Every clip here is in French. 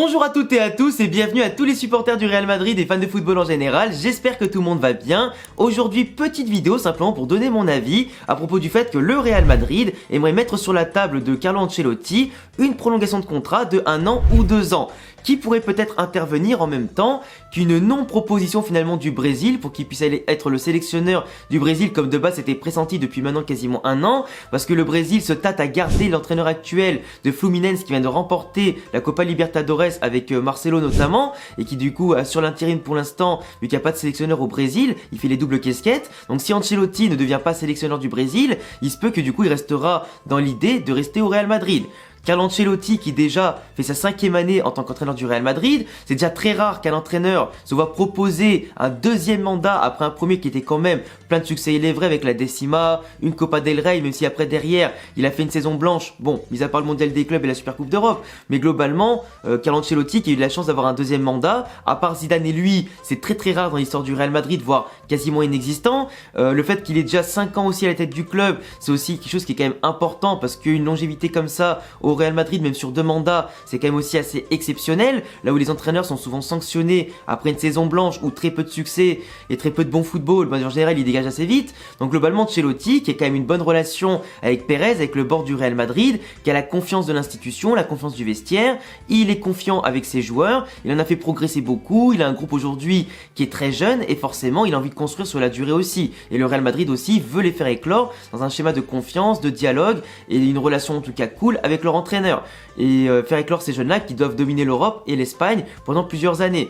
Bonjour à toutes et à tous et bienvenue à tous les supporters du Real Madrid et fans de football en général, j'espère que tout le monde va bien. Aujourd'hui, petite vidéo simplement pour donner mon avis à propos du fait que le Real Madrid aimerait mettre sur la table de Carlo Ancelotti une prolongation de contrat de 1 an ou 2 ans, qui pourrait peut-être intervenir en même temps qu'une non-proposition finalement du Brésil pour qu'il puisse aller être le sélectionneur du Brésil comme de base c'était pressenti depuis maintenant quasiment 1 an, parce que le Brésil se tâte à garder l'entraîneur actuel de Fluminense qui vient de remporter la Copa Libertadores avec Marcelo notamment, et qui du coup sur l'intérim pour l'instant, vu qu'il n'y a pas de sélectionneur au Brésil, il fait les doubles casquettes. Donc si Ancelotti ne devient pas sélectionneur du Brésil, il se peut que du coup il restera dans l'idée de rester au Real Madrid. Carlo Ancelotti qui déjà fait sa 5e année en tant qu'entraîneur du Real Madrid, c'est déjà très rare qu'un entraîneur se voit proposer un deuxième mandat après un premier qui était quand même plein de succès, il est vrai, avec la Décima, une Copa del Rey, même si après derrière il a fait une saison blanche, bon, mis à part le mondial des clubs et la Super Coupe d'Europe, mais globalement Carlo Ancelotti qui a eu de la chance d'avoir un deuxième mandat, à part Zidane et lui, c'est très rare dans l'histoire du Real Madrid, voire quasiment inexistant. Le fait qu'il ait déjà 5 ans aussi à la tête du club, c'est aussi quelque chose qui est quand même important, parce qu'une longévité comme ça au Real Madrid, même sur 2 mandats, c'est quand même aussi assez exceptionnel, là où les entraîneurs sont souvent sanctionnés après une saison blanche ou très peu de succès et très peu de bon football, en général il dégage assez vite. Donc globalement Ancelotti qui a quand même une bonne relation avec Pérez, avec le board du Real Madrid, qui a la confiance de l'institution, la confiance du vestiaire, il est confiant avec ses joueurs, il en a fait progresser beaucoup, il a un groupe aujourd'hui qui est très jeune et forcément il a envie de construire sur la durée aussi, et le Real Madrid aussi veut les faire éclore dans un schéma de confiance, de dialogue et une relation en tout cas cool avec leur entraîneur, et faire éclore ces jeunes là qui doivent dominer l'Europe et l'Espagne pendant plusieurs années.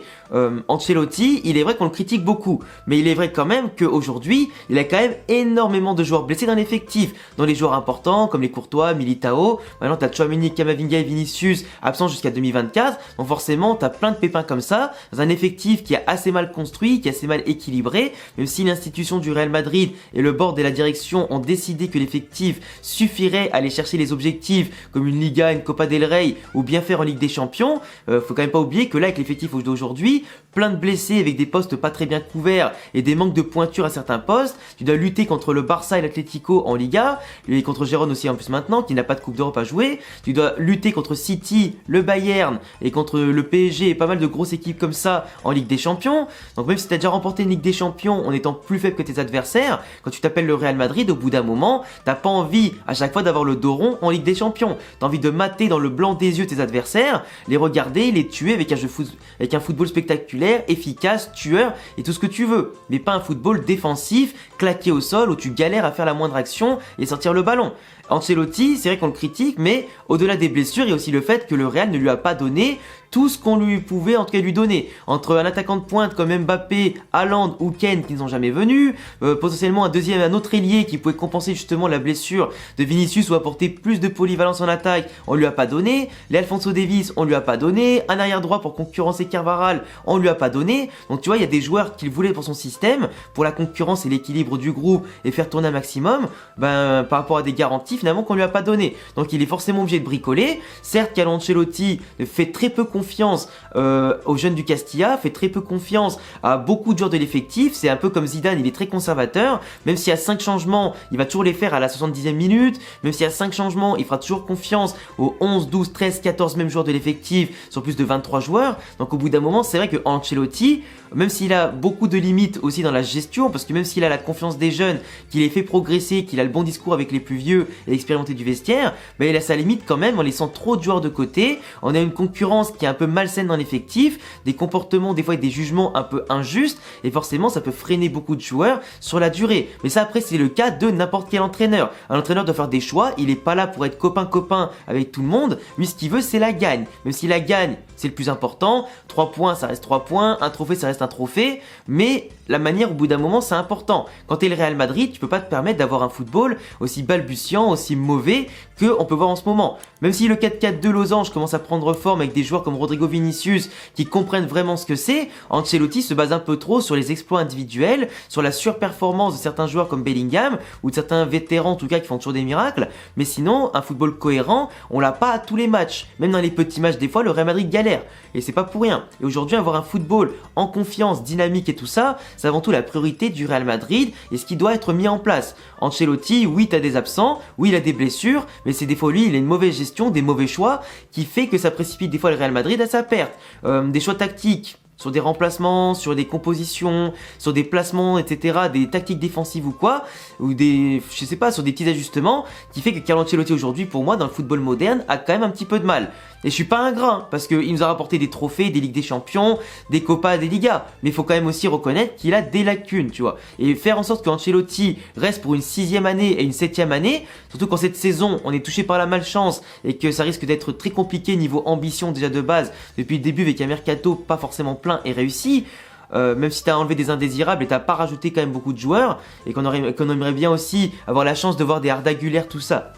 Ancelotti, il est vrai qu'on le critique beaucoup, mais il est vrai quand même qu'aujourd'hui il a quand même énormément de joueurs blessés dans l'effectif, dans les joueurs importants comme les Courtois, Militao, maintenant t'as Tchouaméni, Camavinga et Vinicius absents jusqu'à 2024, donc forcément t'as plein de pépins comme ça, dans un effectif qui est assez mal construit, qui est assez mal équilibré, même si l'institution du Real Madrid et le board et la direction ont décidé que l'effectif suffirait à aller chercher les objectifs comme une Liga, une Copa del Rey ou bien faire en Ligue des Champions. Faut quand même pas oublier que là avec l'effectif d'aujourd'hui, plein de blessés avec des postes pas très bien couverts et des manques de pointure à certains postes, tu dois lutter contre le Barça et l'Atlético en Liga, et contre Gérone aussi en plus maintenant qui n'a pas de Coupe d'Europe à jouer, tu dois lutter contre City, le Bayern et contre le PSG et pas mal de grosses équipes comme ça en Ligue des Champions. Donc même si tu as déjà remporté une Ligue des Champions en étant plus faible que tes adversaires, quand tu t'appelles le Real Madrid, au bout d'un moment, t'as pas envie à chaque fois d'avoir le dos rond en Ligue des Champions. T'as envie de mater dans le blanc des yeux tes adversaires, les regarder, les tuer avec un football spectaculaire, efficace, tueur et tout ce que tu veux. Mais pas un football défensif, claqué au sol où tu galères à faire la moindre action et sortir le ballon. Ancelotti, c'est vrai qu'on le critique, mais au-delà des blessures, il y a aussi le fait que le Real ne lui a pas donné tout ce qu'on lui pouvait en tout cas lui donner. Entre un attaquant de pointe comme Mbappé, Haaland ou Kane qui ne sont jamais venus, potentiellement un autre ailier qui pouvait compenser justement la blessure de Vinicius ou apporter plus de polyvalence en attaque, on lui a pas donné. Les Alphonso Davies, on lui a pas donné. Un arrière droit pour concurrencer Carvajal, on lui a pas donné. Donc tu vois, il y a des joueurs qu'il voulait pour son système, pour la concurrence et l'équilibre du groupe et faire tourner un maximum, par rapport à des garanties finalement qu'on lui a pas donné. Donc il est forcément obligé de bricoler. Certes, Carlo Ancelotti fait très peu confiance aux jeunes du Castilla, fait très peu confiance à beaucoup de joueurs de l'effectif, c'est un peu comme Zidane, il est très conservateur, même s'il y a 5 changements, il va toujours les faire à la 70e minute, même s'il y a 5 changements, il fera toujours confiance aux 11, 12, 13, 14 mêmes joueurs de l'effectif sur plus de 23 joueurs, donc au bout d'un moment, c'est vrai que Ancelotti, même s'il a beaucoup de limites aussi dans la gestion, parce que même s'il a la confiance des jeunes, qu'il les fait progresser, qu'il a le bon discours avec les plus vieux et expérimentés du vestiaire, il a sa limite quand même en laissant trop de joueurs de côté, on a une concurrence qui est un peu malsaine dans l'effectif, des comportements des fois avec des jugements un peu injustes, et forcément ça peut freiner beaucoup de joueurs sur la durée. Mais ça après c'est le cas de n'importe quel entraîneur. Un entraîneur doit faire des choix, il est pas là pour être copain avec tout le monde, lui ce qu'il veut c'est la gagne. Même si la gagne c'est le plus important, 3 points ça reste 3 points, un trophée ça reste un trophée, mais la manière au bout d'un moment c'est important. Quand t'es le Real Madrid, tu peux pas te permettre d'avoir un football aussi balbutiant, aussi mauvais que on peut voir en ce moment. Même si le 4-4-2 losange commence à prendre forme avec des joueurs comme Rodrigo Vinicius qui comprennent vraiment ce que c'est, Ancelotti se base un peu trop sur les exploits individuels, sur la surperformance de certains joueurs comme Bellingham ou de certains vétérans en tout cas qui font toujours des miracles, mais sinon un football cohérent, on l'a pas à tous les matchs. Même dans les petits matchs des fois le Real Madrid galère et c'est pas pour rien. Et aujourd'hui avoir un football en confiance, dynamique et tout ça, c'est avant tout la priorité du Real Madrid et ce qui doit être mis en place. Ancelotti, oui t'as des absents, oui il a des blessures, mais c'est des fois lui il a une mauvaise gestion, des mauvais choix qui fait que ça précipite des fois le Real Madrid Madrid à sa perte. Des choix tactiques sur des remplacements, sur des compositions, sur des placements, etc., des tactiques défensives ou quoi, ou des, je sais pas, sur des petits ajustements, qui fait que Carlo Ancelotti aujourd'hui, pour moi, dans le football moderne, a quand même un petit peu de mal. Et je suis pas ingrat, parce qu'il nous a rapporté des trophées, des Ligues des Champions, des Copas, des Ligas, mais il faut quand même aussi reconnaître qu'il a des lacunes, tu vois. Et faire en sorte que Ancelotti reste pour une 6e année et une 7e année, surtout quand cette saison, on est touché par la malchance, et que ça risque d'être très compliqué niveau ambition déjà de base, depuis le début avec un mercato pas forcément plein et réussi, même si tu as enlevé des indésirables et t'as pas rajouté quand même beaucoup de joueurs, et qu'on aimerait bien aussi avoir la chance de voir des Arda Güler, tout ça.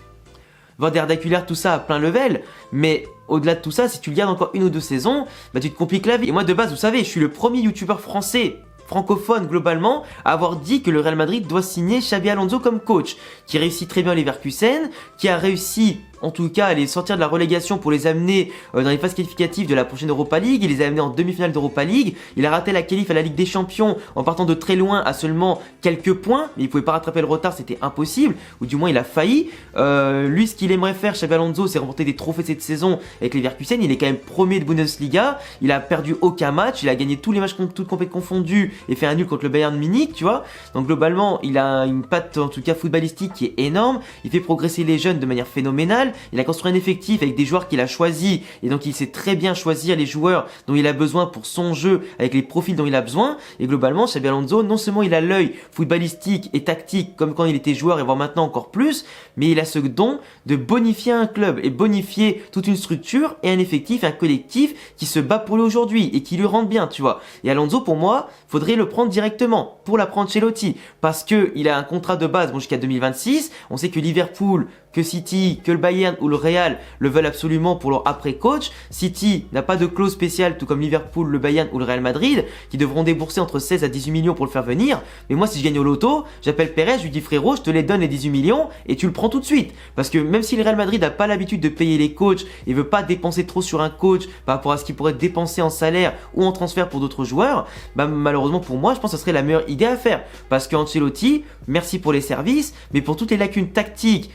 Voir des Arda Güler, tout ça à plein level, mais au-delà de tout ça, si tu le gardes encore 1 ou 2 saisons, bah tu te compliques la vie. Et moi de base, vous savez, je suis le premier youtubeur français francophone globalement à avoir dit que le Real Madrid doit signer Xabi Alonso comme coach, qui réussit très bien Leverkusen, qui a réussi en tout cas à les sortir de la relégation pour les amener dans les phases qualificatives de la prochaine Europa League. Il les a amenés en demi-finale d'Europa League. Il a raté la qualif à la Ligue des Champions en partant de très loin à seulement quelques points, mais il pouvait pas rattraper le retard, c'était impossible, ou du moins il a failli. Lui, ce qu'il aimerait faire, Xabi Alonso, c'est remporter des trophées cette saison avec Leverkusen. Il est quand même premier de Bundesliga, il a perdu aucun match, il a gagné tous les matchs toutes compétitions confondues et fait un nul contre le Bayern Munich, tu vois. Donc globalement, il a une patte en tout cas footballistique qui est énorme, il fait progresser les jeunes de manière phénoménale. Il a construit un effectif avec des joueurs qu'il a choisis, et donc il sait très bien choisir les joueurs dont il a besoin pour son jeu, avec les profils dont il a besoin. Et globalement, Xabi Alonso, non seulement il a l'œil footballistique et tactique comme quand il était joueur, et voire maintenant encore plus, mais il a ce don de bonifier un club et bonifier toute une structure et un effectif, un collectif qui se bat pour lui aujourd'hui et qui lui rend bien, tu vois. Et Alonso, pour moi, faudrait le prendre directement pour l'apprendre Ancelotti, parce que il a un contrat de base jusqu'à 2026. On sait que Liverpool, que City, que le Bayern ou le Real le veulent absolument pour leur après-coach. City n'a pas de clause spéciale, tout comme Liverpool, le Bayern ou le Real Madrid, qui devront débourser entre 16 à 18 millions pour le faire venir. Mais moi, si je gagne au loto, j'appelle Perez, je lui dis frérot, je te les donne les 18 millions et tu le prends tout de suite. Parce que même si le Real Madrid n'a pas l'habitude de payer les coachs et veut pas dépenser trop sur un coach par rapport à ce qu'il pourrait dépenser en salaire ou en transfert pour d'autres joueurs, bah malheureusement pour moi, je pense que ce serait la meilleure idée à faire. Parce que Ancelotti, merci pour les services, mais pour toutes les lacunes tactiques,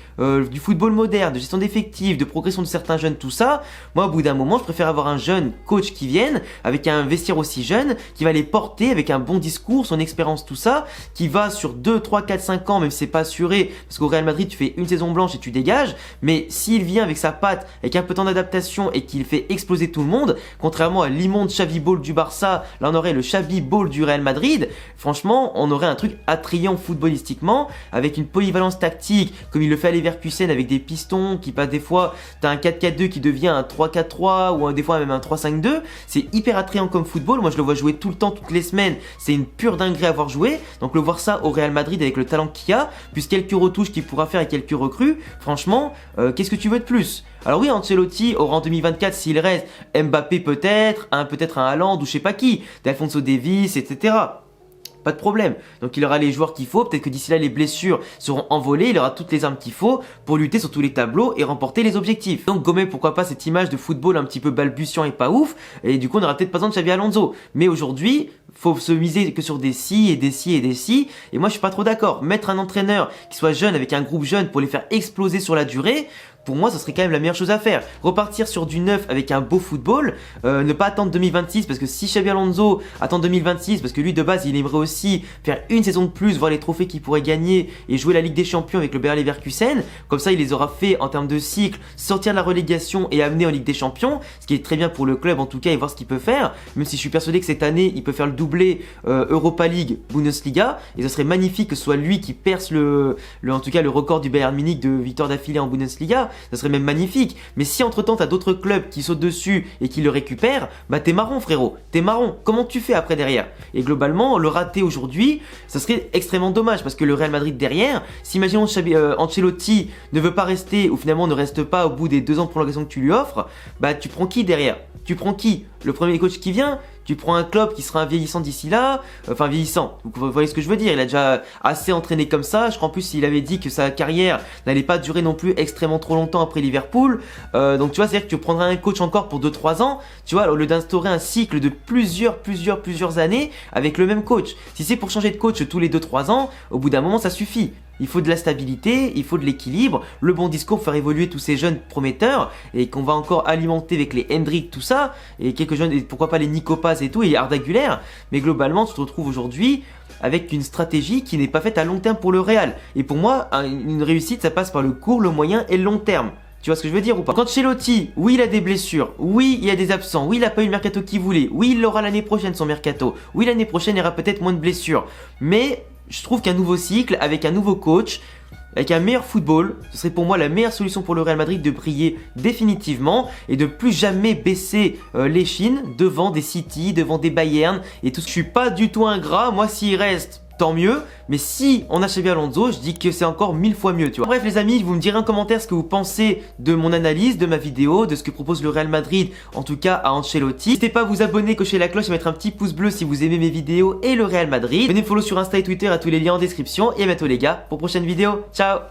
du football moderne, de gestion d'effectifs, de progression de certains jeunes, tout ça, moi au bout d'un moment je préfère avoir un jeune coach qui vienne avec un vestiaire aussi jeune, qui va les porter avec un bon discours, son expérience, tout ça, qui va sur 2, 3, 4, 5 ans, même si c'est pas assuré, parce qu'au Real Madrid tu fais une saison blanche et tu dégages, mais s'il vient avec sa patte, avec un peu de temps d'adaptation et qu'il fait exploser tout le monde, contrairement à l'immonde Xavi Ball du Barça, là on aurait le Xavi Ball du Real Madrid, franchement on aurait un truc attrayant footballistiquement, avec une polyvalence tactique, comme il le fait à Leverkusen avec des pistons qui passent des fois, t'as un 4-4-2 qui devient un 3-4-3 ou des fois même un 3-5-2, c'est hyper attrayant comme football. Moi je le vois jouer tout le temps, toutes les semaines, c'est une pure dinguerie à voir jouer. Donc le voir ça au Real Madrid avec le talent qu'il y a, plus quelques retouches qu'il pourra faire et quelques recrues, franchement, qu'est-ce que tu veux de plus? Alors oui, Ancelotti aura en 2024, s'il reste, Mbappé peut-être un Haaland ou je sais pas qui, d'Alphonso Davies, etc. Pas de problème. Donc il aura les joueurs qu'il faut, peut-être que d'ici là les blessures seront envolées, il aura toutes les armes qu'il faut pour lutter sur tous les tableaux et remporter les objectifs. Donc gommer pourquoi pas cette image de football un petit peu balbutiant et pas ouf, et du coup on aura peut-être pas besoin de Xabi Alonso. Mais aujourd'hui, faut se miser que sur des si et des si et des si, et moi je suis pas trop d'accord. Mettre un entraîneur qui soit jeune avec un groupe jeune pour les faire exploser sur la durée, pour moi, ce serait quand même la meilleure chose à faire. Repartir sur du neuf avec un beau football, ne pas attendre 2026, parce que si Xabi Alonso attend 2026, parce que lui de base il aimerait aussi faire une saison de plus, voir les trophées qu'il pourrait gagner et jouer la Ligue des Champions avec le Bayer Leverkusen, comme ça il les aura fait en termes de cycle, sortir de la relégation et amener en Ligue des Champions, ce qui est très bien pour le club en tout cas, et voir ce qu'il peut faire, même si je suis persuadé que cette année il peut faire le doublé Europa League, Bundesliga, et ce serait magnifique que ce soit lui qui perce en tout cas le record du Bayern Munich de victoires d'affilée en Bundesliga. Ça serait même magnifique. Mais si entre temps t'as d'autres clubs qui sautent dessus et qui le récupèrent, bah t'es marron frérot, t'es marron. Comment tu fais après derrière? Et globalement, le rater aujourd'hui, ça serait extrêmement dommage, parce que le Real Madrid derrière, si imaginons Ancelotti ne veut pas rester, ou finalement ne reste pas au bout des 2 ans de prolongation que tu lui offres, bah tu prends qui derrière? Tu prends qui? Le premier coach qui vient? Tu prends un club qui sera un vieillissant d'ici là, enfin vieillissant, vous voyez ce que je veux dire, il a déjà assez entraîné comme ça, je crois en plus il avait dit que sa carrière n'allait pas durer non plus extrêmement trop longtemps après Liverpool, donc tu vois, c'est-à-dire que tu prendras un coach encore pour 2-3 ans, tu vois, au lieu d'instaurer un cycle de plusieurs années avec le même coach. Si c'est pour changer de coach tous les 2-3 ans, au bout d'un moment ça suffit. Il faut de la stabilité, il faut de l'équilibre, le bon discours pour faire évoluer tous ces jeunes prometteurs et qu'on va encore alimenter avec les Hendrick, tout ça, et quelques jeunes, et pourquoi pas les Nico Paz et tout, et Arda Güler. Mais globalement, tu te retrouves aujourd'hui avec une stratégie qui n'est pas faite à long terme pour le Real. Et pour moi, une réussite, ça passe par le court, le moyen et le long terme. Tu vois ce que je veux dire ou pas? Quand Ancelotti, oui il a des blessures, oui il y a des absents, oui il a pas eu le mercato qu'il voulait, oui il l'aura l'année prochaine son mercato, oui l'année prochaine il y aura peut-être moins de blessures. Mais je trouve qu'un nouveau cycle, avec un nouveau coach, avec un meilleur football, ce serait pour moi la meilleure solution pour le Real Madrid de briller définitivement et de plus jamais baisser l'échine devant des City, devant des Bayern et tout ce. Je suis pas du tout ingrat, moi s'il reste, tant mieux, mais si on a Xabi Alonso, je dis que c'est encore 1000 fois mieux, tu vois. Bref les amis, vous me direz en commentaire ce que vous pensez de mon analyse, de ma vidéo, de ce que propose le Real Madrid, en tout cas à Ancelotti. N'hésitez pas à vous abonner, cocher la cloche et mettre un petit pouce bleu si vous aimez mes vidéos et le Real Madrid. Venez me follow sur Insta et Twitter, à tous les liens en description, et à bientôt les gars pour prochaine vidéo. Ciao.